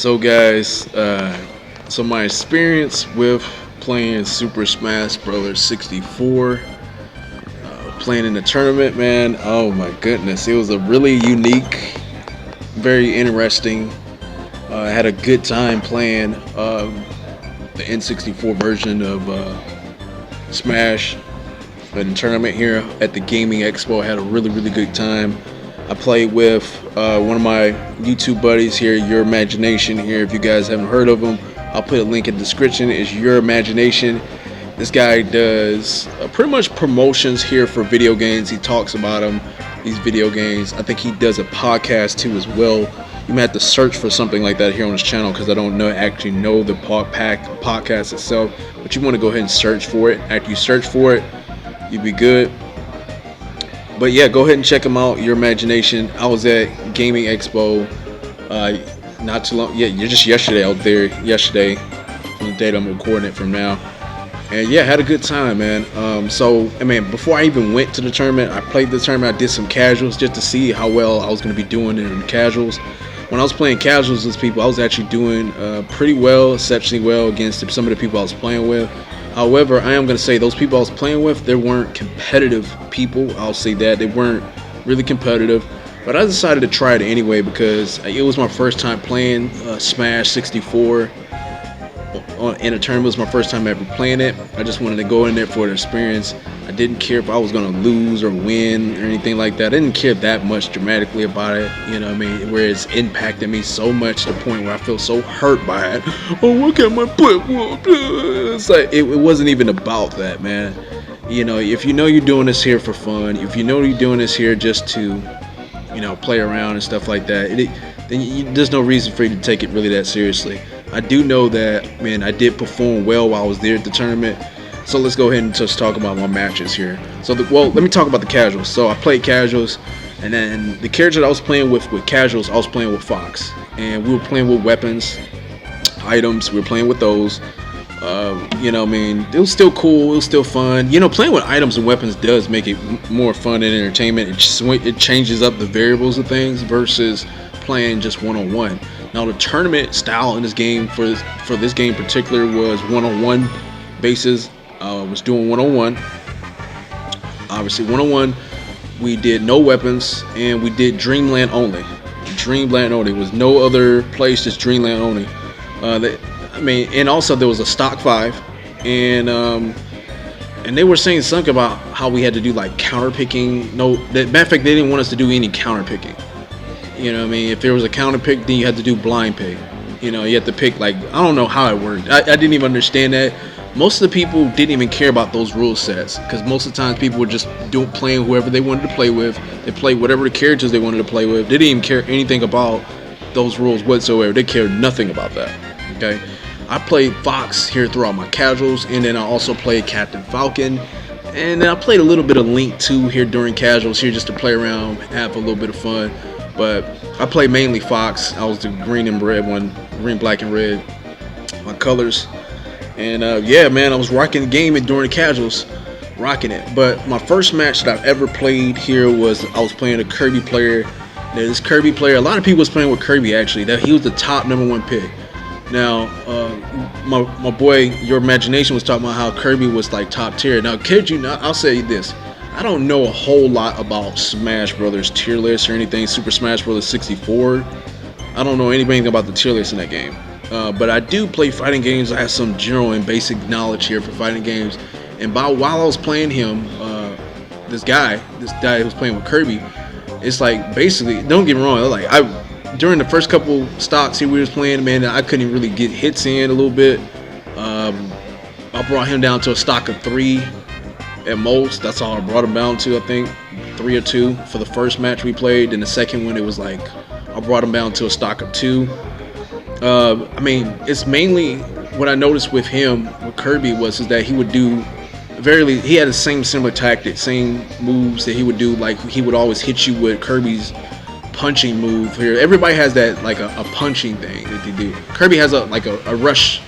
So, guys, so my experience with playing Super Smash Bros. 64, playing in the tournament, man. Oh my goodness, it was a really unique, very interesting. I had a good time playing the N64 version of Smash in the tournament here at the Gaming Expo. I had a really good time. I played with one of my YouTube buddies here, Your Imagination here. If you guys haven't heard of him, I'll put a link in the description. It's Your Imagination. This guy does pretty much promotions here for video games. He talks about them, these video games. I think he does a podcast too as well. You might have to search for something like that here on his channel because I don't actually know the podcast itself. But you want to go ahead and search for it. After you search for it, you'll be good. But yeah, go ahead and check them out. Your Imagination. I was at Gaming Expo not too long. Yeah, just yesterday. I was there yesterday from the date I'm recording it from now. And yeah, had a good time, man. Before I even went to the tournament, I played the tournament. I did some casuals just to see how well I was going to be doing in the casuals. When I was playing casuals with people, I was actually doing pretty well, exceptionally well against some of the people I was playing with. However, I am going to say those people I was playing with, they weren't competitive people. I'll say that. They weren't really competitive. But I decided to try it anyway because it was my first time playing Smash 64 in a tournament. It was my first time ever playing it. I just wanted to go in there for the experience. I didn't care if I was going to lose or win or anything like that. I didn't care that much dramatically about it, you know what I mean? Where it's impacted me so much to the point where I feel so hurt by it. Oh, look at my platform. It's like, it wasn't even about that, man. You know, if you know you're doing this here for fun, if you know you're doing this here just to, you know, play around and stuff like that, there's no reason for you to take it really that seriously. I do know that, man, I did perform well while I was there at the tournament. So let's go ahead and just talk about my matches here. Let me talk about the casuals. So I played casuals, and then the character that I was playing with casuals, I was playing with Fox. And we were playing with weapons, items, we were playing with those. You know what I mean? It was still cool, it was still fun. You know, playing with items and weapons does make it more fun and entertainment. It changes up the variables of things versus playing just one-on-one. Now the tournament style in this game for this game in particular was one-on-one basis. Was doing one-on-one. Obviously one-on-one. We did no weapons and we did Dreamland only. Dreamland only. There was no other place, just Dreamland only. And also there was a stock 5 and they were saying something about how we had to do like counter picking. Matter of fact, they didn't want us to do any counter picking. You know what I mean? If there was a counter pick, then you had to do blind pick. You know, you had to pick, like, I don't know how it worked. I didn't even understand that. Most of the people didn't even care about those rule sets because most of the times people were just playing whoever they wanted to play with. They played whatever the characters they wanted to play with. They didn't even care anything about those rules whatsoever. They cared nothing about that. Okay, I played Fox here throughout my casuals, and then I also played Captain Falcon, and then I played a little bit of Link 2 here during casuals here just to play around, have a little bit of fun. But I played mainly Fox. I was the green and red one, green, black, and red, my colors. And yeah, man, I was rocking the game during the casuals, rocking it. But my first match that I've ever played here was I was playing a Kirby player. Now, this Kirby player, a lot of people was playing with Kirby actually. That he was the top #1 pick. Now, my boy, Your Imagination was talking about how Kirby was like top tier. Now, kid you not, I'll say this. I don't know a whole lot about Smash Brothers tier list or anything. Super Smash Brothers 64. I don't know anything about the tier list in that game. But I do play fighting games. I have some general and basic knowledge here for fighting games. And while I was playing him, this guy who was playing with Kirby, it's like basically, don't get me wrong, like during the first couple stocks here we was playing, man, I couldn't really get hits in a little bit. I brought him down to a stock of 3 at most. That's all I brought him down to, I think 3 or 2 for the first match we played. And the second one, it was like I brought him down to a stock of 2. I mean, it's mainly what I noticed with him, with Kirby, is that he would do he had the same similar tactics, same moves that he would do. Like he would always hit you with Kirby's punching move here. Everybody has that, like a punching thing that they do. Kirby has a rush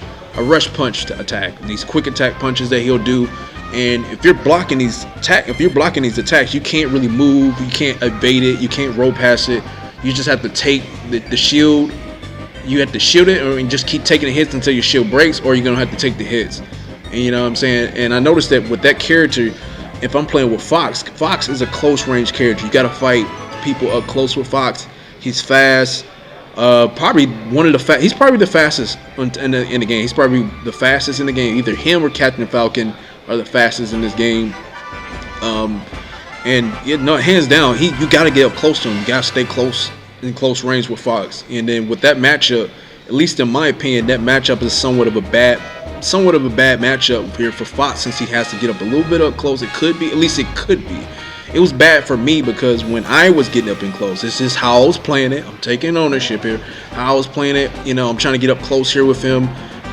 punch to attack. These quick attack punches that he'll do. And if you're blocking these attacks, you can't really move, you can't evade it, you can't roll past it. You just have to take the shield you have to shield it, or just keep taking the hits until your shield breaks, or you're gonna have to take the hits. And you know what I'm saying? And I noticed that with that character, if I'm playing with Fox, Fox is a close range character. You got to fight people up close with Fox. He's fast. Probably one of the he's probably the fastest in the game. He's probably the fastest in the game. Either him or Captain Falcon are the fastest in this game. And hands down, you got to get up close to him. You got to stay close in close range with Fox. And then with that matchup, at least in my opinion, that matchup is somewhat of a bad matchup here for Fox, since he has to get up a little bit up close. It could be, at least it could be. It was bad for me because when I was getting up in close, this is how I was playing it. I'm taking ownership here. How I was playing it, I'm trying to get up close here with him.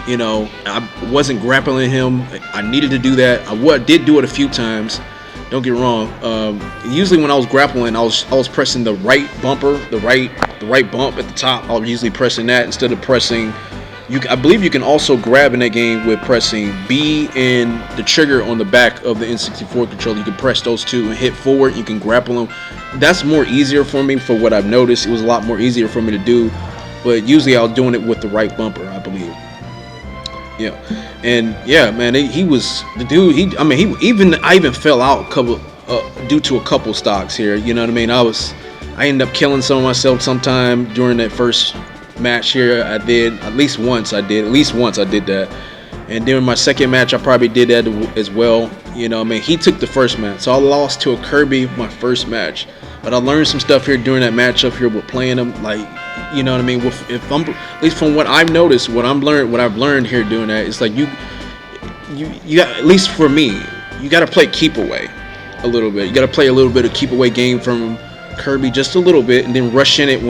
I wasn't grappling him. I needed to do that. I did do it a few times. Don't get wrong. Usually when I was grappling, I was pressing the right bumper, the right bump at the top. I was usually pressing that instead of pressing. I believe you can also grab in that game with pressing B and the trigger on the back of the N64 controller. You can press those two and hit forward. You can grapple them. That's more easier for me, for what I've noticed. It was a lot more easier for me to do. But usually I was doing it with the right bumper, I believe. Yeah, and yeah, man, he was the dude. I even fell out due to a couple stocks here. You know what I mean? I ended up killing some of myself sometime during that first match here. At least once I did that, and then my second match I probably did that as well. He took the first match, so I lost to a Kirby my first match, but I learned some stuff here during that matchup here with playing him. You know what I mean? If I'm, at least from what I've noticed, what I've learned here doing that, it's like you got, at least for me, you got to play keep away a little bit. You got to play a little bit of keep away game from Kirby, just a little bit, and then rush in it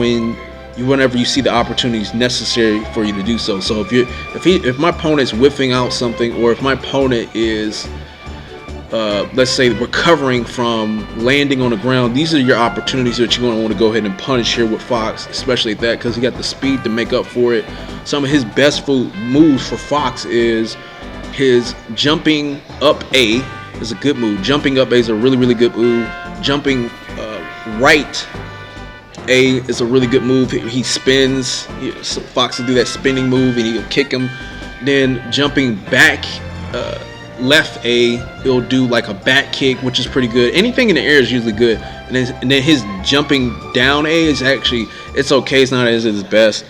whenever you see the opportunities necessary for you to do so. So if my opponent's whiffing out something, or if my opponent is let's say recovering from landing on the ground, these are your opportunities that you're going to want to go ahead and punish here with Fox, especially at that, because he got the speed to make up for it. Some of his best moves for Fox is his jumping up A is a good move. Jumping up A is a really, really good move. Jumping right A is a really good move. He spins. Fox will do that spinning move and he'll kick him. Then jumping back left A, he'll do like a back kick, which is pretty good. Anything in the air is usually good. And then his jumping down A is actually, it's okay. It's not as his best.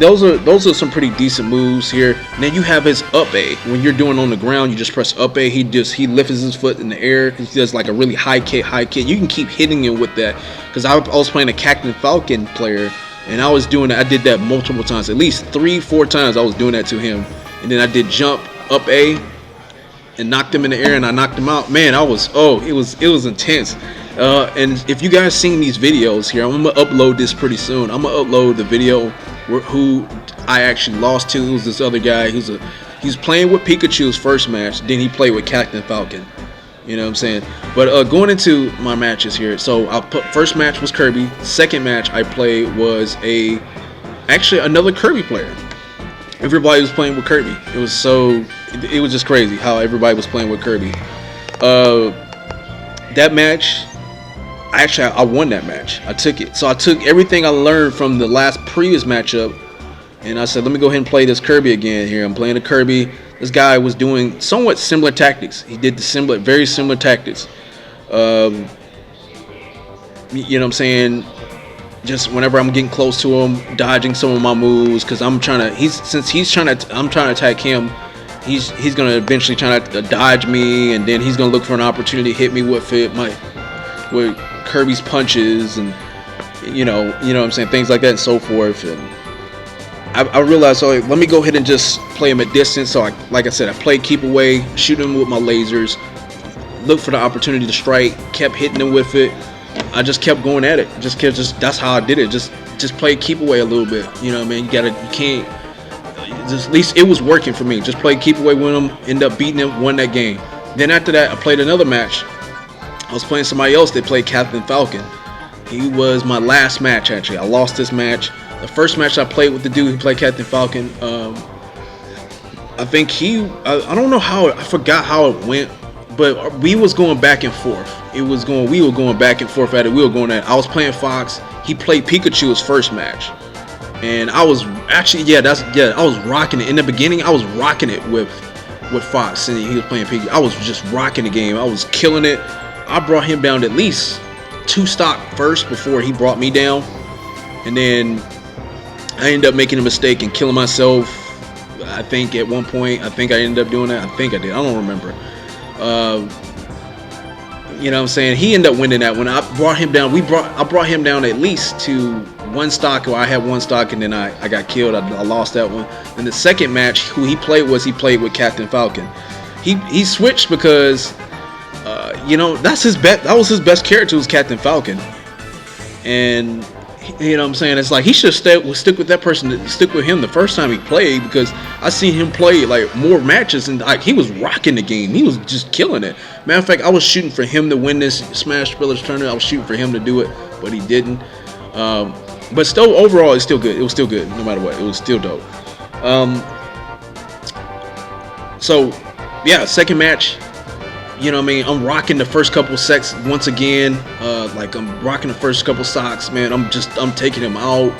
Those are some pretty decent moves here. And then you have his up A. When you're doing on the ground, you just press up A. He lifts his foot in the air. He does like a really high kick. You can keep hitting him with that. Because I was playing a Captain Falcon player, and I was doing that. I did that multiple times, at least 3-4 times. I was doing that to him, and then I did jump up A and knocked him in the air, and I knocked him out. Man, it was intense. And if you guys seen these videos here, I'm gonna upload this pretty soon. I'm gonna upload the video who I actually lost to. It was this other guy. He's playing with Pikachu's first match. Then he played with Captain Falcon. You know what I'm saying? But going into my matches here, so first match was Kirby. Second match I played was actually another Kirby player. Everybody was playing with Kirby. It was just crazy how everybody was playing with Kirby. That match, I won that match. I took it. So I took everything I learned from the previous matchup, and I said, let me go ahead and play this Kirby again here. I'm playing a Kirby. This guy was doing somewhat similar tactics. He did very similar tactics. You know what I'm saying? Just whenever I'm getting close to him, dodging some of my moves, because I'm trying to attack him. He's gonna eventually try to dodge me, and then he's gonna look for an opportunity to hit me with Kirby's punches, and you know what I'm saying, things like that and so forth. And I realized, so let me go ahead and just play him at distance. So like I said, I played keep away, shoot him with my lasers, look for the opportunity to strike, kept hitting him with it. I just kept going at it. That's how I did it. Just play keep away a little bit. You know what I mean? At least it was working for me. Just play keep away with him, end up beating him, won that game. Then after that, I played another match. I was playing somebody else that played Captain Falcon. He was my last match, actually. I lost this match. The first match I played with the dude who played Captain Falcon, I think I don't know how, I forgot how it went, but we was going back and forth. We were going back and forth at it. I was playing Fox. He played Pikachu's first match. And I was actually, I was rocking it in the beginning. I was rocking it with Fox, and he was playing Piggy. I was just rocking the game. I was killing it. I brought him down at least 2 stock first before he brought me down, and then I ended up making a mistake and killing myself. I think at one point, I think I ended up doing that. I think I did. I don't remember. You know what I'm saying? He ended up winning that one. I brought him down. I brought him down at least to 1 stock, or I had 1 stock, and then I got killed. I lost that one. And the second match, who he played with Captain Falcon. He switched because you know, that's his bet. That was his best character, was Captain Falcon. And you know what I'm saying? It's like he should stick with that person, stick with him the first time he played, because I seen him play like more matches, and like he was rocking the game. He was just killing it. Matter of fact, I was shooting for him to win this Smash Brothers tournament. I was shooting for him to do it, but he didn't. But still, overall, it's still good. It was still good, no matter what. It was still dope. So, yeah, second match. You know what I mean? I'm rocking the first couple sets once again. Like I'm rocking the first couple stocks, man. I'm taking him out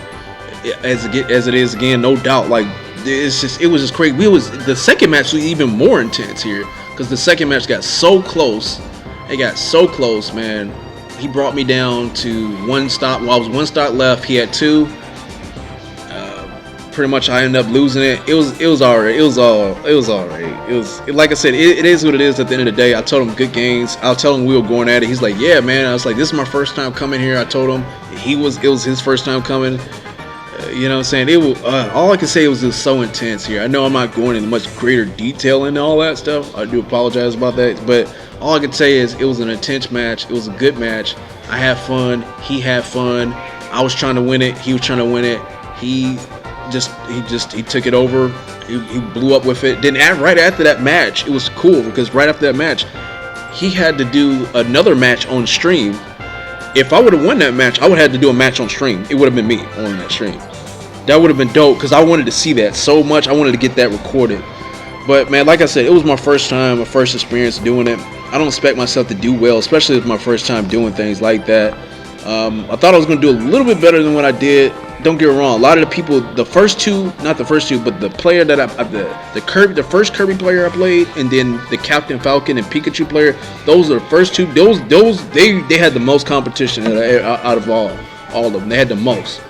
as it is again, no doubt. Like it was just crazy. The second match was even more intense here, because the second match got so close. It got so close, man. He brought me down to 1 stock. While I was 1 stock left, he had 2. Pretty much I ended up losing it. It was alright. It was alright. It was, like I said, it is what it is at the end of the day. I told him good games. I'll tell him we were going at it. He's like, yeah, man. I was like, this is my first time coming here. I told him it was his first time coming. You know what I'm saying? It was all I can say was just so intense here. I know I'm not going into much greater detail into all that stuff. I do apologize about that, but all I can say is it was an intense match. It was a good match. I had fun. He had fun. I was trying to win it. He was trying to win it. He took it over. He blew up with it. Then right after that match, it was cool, because right after that match, he had to do another match on stream. If I would have won that match, I would have had to do a match on stream. It would have been me on that stream. That would have been dope, because I wanted to see that so much. I wanted to get that recorded. But man, like I said, it was my first experience doing it. I don't expect myself to do well, especially if it's my first time doing things like that. I thought I was going to do a little bit better than what I did. Don't get me wrong. A lot of the people, not the first two, but the player that the first Kirby player I played, and then the Captain Falcon and Pikachu player, those are the first two. They had the most competition out of all of them. They had the most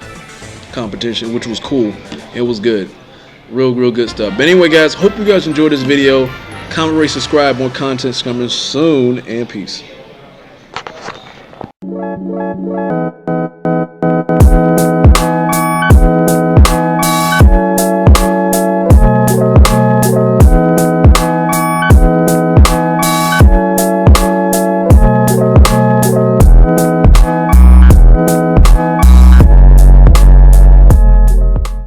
competition, which was cool. It was good. Real good stuff. But anyway, guys, hope you guys enjoyed this video. Comment, rate, subscribe. More content's coming soon, and peace.